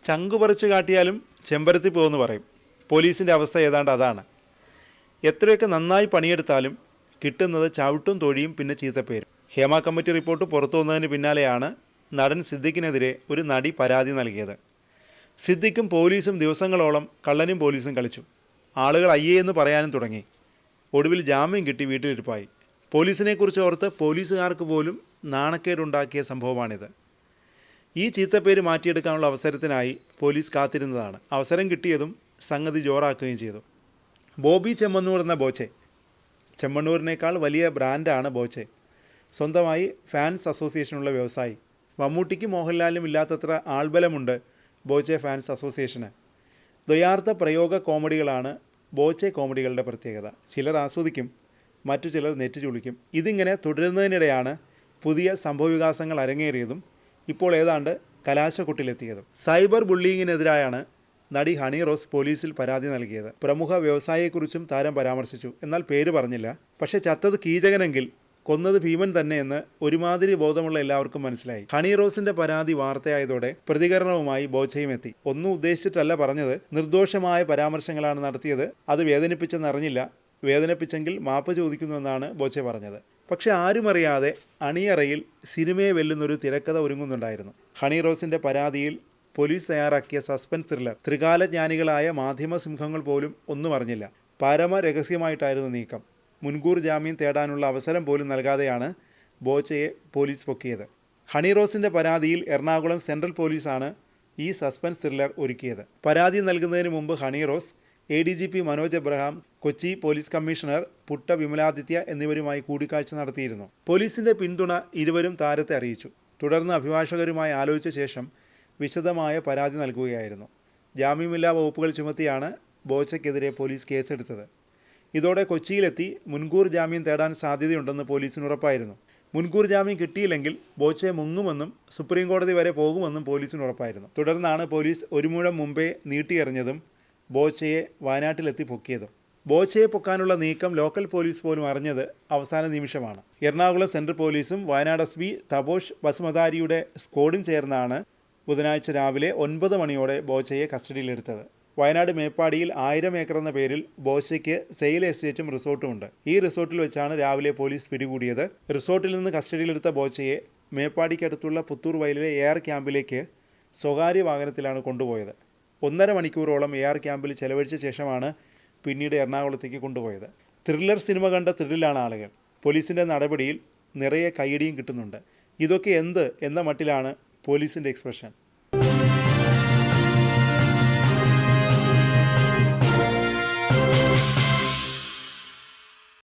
ചങ്കു പറിച്ചു കാട്ടിയാലും ചെമ്പരത്തി പോകുമെന്ന് പറയും. പോലീസിൻ്റെ അവസ്ഥ ഏതാണ്ട് അതാണ്. എത്രയൊക്കെ നന്നായി പണിയെടുത്താലും കിട്ടുന്നത് ചവിട്ടും തൊഴിയും പിന്നെ ചീത്തപ്പേരും. ഹേമ കമ്മിറ്റി റിപ്പോർട്ട് പുറത്തു വന്നതിന് പിന്നാലെയാണ് നടൻ സിദ്ദിഖിനെതിരെ ഒരു നടി പരാതി നൽകിയത്. സിദ്ദിഖും പോലീസും ദിവസങ്ങളോളം കള്ളനും പോലീസും കളിച്ചു. ആളുകൾ അയ്യേ എന്ന് പറയാനും തുടങ്ങി. ഒടുവിൽ ജാമ്യം കിട്ടി വീട്ടിലിരിപ്പായി. പോലീസിനെക്കുറിച്ച് ഓർത്ത് പോലീസുകാർക്ക് പോലും നാണക്കേടുണ്ടാക്കിയ സംഭവമാണിത്. ഈ ചീത്തപ്പേര് മാറ്റിയെടുക്കാനുള്ള അവസരത്തിനായി പോലീസ് കാത്തിരുന്നതാണ്. അവസരം കിട്ടിയതും സംഗതി ജോറാക്കുകയും ചെയ്തു. ബോബി ചെമ്മണ്ണൂർ എന്ന ബോച്ചെ, ചെമ്മണ്ണൂരിനേക്കാൾ വലിയ ബ്രാൻഡാണ് ബോച്ചെ. സ്വന്തമായി ഫാൻസ് അസോസിയേഷനുള്ള വ്യവസായി. മമ്മൂട്ടിക്കും മോഹൻലാലിനും ഇല്ലാത്തത്ര ആൾബലമുണ്ട് ബോച്ചെ ഫാൻസ് അസോസിയേഷന്. ദ്വയാർത്ഥ പ്രയോഗ കോമഡികളാണ് ബോച്ചെ കോമഡികളുടെ പ്രത്യേകത. ചിലർ ആസ്വദിക്കും, മറ്റു ചിലർ നെറ്റ് ചുളിക്കും. ഇതിങ്ങനെ തുടരുന്നതിനിടെയാണ് പുതിയ സംഭവവികാസങ്ങൾ അരങ്ങേറിയതും ഇപ്പോൾ ഏതാണ്ട് കലാശക്കൊട്ടിലെത്തിയതും. സൈബർ ബുള്ളിങ്ങിനെതിരായാണ് നടി ഹണി റോസ് പോലീസിൽ പരാതി നൽകിയത്. പ്രമുഖ വ്യവസായിയെക്കുറിച്ചും താരം പരാമർശിച്ചു. എന്നാൽ പേര് പറഞ്ഞില്ല. പക്ഷേ ചത്തത് കീചകനെങ്കിൽ കൊന്നത് ഭീമൻ തന്നെയെന്ന് ഒരുമാതിരി ബോധമുള്ള എല്ലാവർക്കും മനസ്സിലായി. ഹണി റോസിന്റെ പരാതി വാർത്തയായതോടെ പ്രതികരണവുമായി ബോച്ചയും എത്തി. ഒന്നും ഉദ്ദേശിച്ചിട്ടല്ല പറഞ്ഞത്, നിർദോഷമായ പരാമർശങ്ങളാണ് നടത്തിയത്, അത് വേദനിപ്പിച്ചെന്നറിഞ്ഞില്ല, വേദനിപ്പിച്ചെങ്കിൽ മാപ്പ് ചോദിക്കുന്നുവെന്നാണ് ബോച്ചെ പറഞ്ഞത്. പക്ഷെ ആരും അറിയാതെ അണിയറയിൽ സിനിമയെ വെല്ലുന്നൊരു തിരക്കഥ ഒരുങ്ങുന്നുണ്ടായിരുന്നു. ഹണി റോസിന്റെ പരാതിയിൽ പോലീസ് തയ്യാറാക്കിയ സസ്പെൻസ് ത്രില്ലർ. ത്രികാലജ്ഞാനികളായ മാധ്യമസിംഹങ്ങൾ പോലും ഒന്നും അറിഞ്ഞില്ല. പരമ രഹസ്യമായിട്ടായിരുന്നു നീക്കം. മുൻകൂർ ജാമ്യം തേടാനുള്ള അവസരം പോലും നൽകാതെയാണ് ബോച്ചയെ പോലീസ് പൊക്കിയത്. ഹണി റോസിന്റെ പരാതിയിൽ എറണാകുളം സെൻട്രൽ പോലീസാണ് ഈ സസ്പെൻസ് ത്രില്ലർ ഒരുക്കിയത്. പരാതി നൽകുന്നതിന് മുമ്പ് Honey Rose ADGP Manoj Abraham, Kochi police commissioner Putta Vimaladitya എന്നിവരുമായി കൂടിക്കാഴ്ച നടത്തിയിരുന്നു. പോലീസിന്റെ പിന്തുണ ഇരുവരും താരത്തെ അറിയിച്ചു. തുടർന്ന് അഭിഭാഷകരുമായി ആലോചിച്ച ശേഷം വിശദമായ പരാതി നൽകുകയായിരുന്നു. ജാമ്യമില്ലാ വകുപ്പുകൾ ചുമത്തിയാണ് ബോച്ചയ്ക്കെതിരെ പോലീസ് കേസെടുത്തത്. ഇതോടെ കൊച്ചിയിലെത്തി മുൻകൂർ ജാമ്യം തേടാൻ സാധ്യതയുണ്ടെന്ന് പോലീസിന് ഉറപ്പായിരുന്നു. മുൻകൂർ ജാമ്യം കിട്ടിയില്ലെങ്കിൽ ബോച്ചെ മുങ്ങുമെന്നും സുപ്രീം കോടതി വരെ പോകുമെന്നും പോലീസിന് ഉറപ്പായിരുന്നു. തുടർന്നാണ് പോലീസ് ഒരു മുഴം മുമ്പേ നീട്ടിയെറിഞ്ഞതും ബോച്ചയെ വയനാട്ടിലെത്തി പൊക്കിയതും. ബോച്ചയെ പൊക്കാനുള്ള നീക്കം ലോക്കൽ പോലീസ് പോലും അറിഞ്ഞത് അവസാന നിമിഷമാണ്. എറണാകുളം സെൻട്രൽ പോലീസും വയനാട് SP തപോഷ് ബസുമതാരിയുടെ സ്ക്വാഡും ചേർന്നാണ് ബുധനാഴ്ച രാവിലെ 9 മണിയോടെ ബോച്ചയെ കസ്റ്റഡിയിലെടുത്തത്. വയനാട് മേപ്പാടിയിൽ 1000 ഏക്കർ എന്ന പേരിൽ ബോച്ചയ്ക്ക് സെയിൽ എസ്റ്റേറ്റും റിസോർട്ടുമുണ്ട്. ഈ റിസോർട്ടിൽ വെച്ചാണ് രാവിലെ പോലീസ് പിടികൂടിയത്. റിസോർട്ടിൽ നിന്ന് കസ്റ്റഡിയിലെടുത്ത ബോച്ചയെ മേപ്പാടിക്കടുത്തുള്ള പുത്തൂർ വയലിലെ AR ക്യാമ്പിലേക്ക് സ്വകാര്യ വാഹനത്തിലാണ് കൊണ്ടുപോയത്. 1.5 മണിക്കൂറോളം AR ക്യാമ്പിൽ ചെലവഴിച്ച ശേഷമാണ് പിന്നീട് എറണാകുളത്തേക്ക് കൊണ്ടുപോയത്. ത്രില്ലർ സിനിമ കണ്ട ത്രില്ലിലാണ് ആളുകൾ. പോലീസിൻ്റെ നടപടിയിൽ നിറയെ കയ്യടിയും കിട്ടുന്നുണ്ട്. ഇതൊക്കെ എന്ത് എന്ന മട്ടിലാണ് പോലീസിൻ്റെ എക്സ്പ്രഷൻ.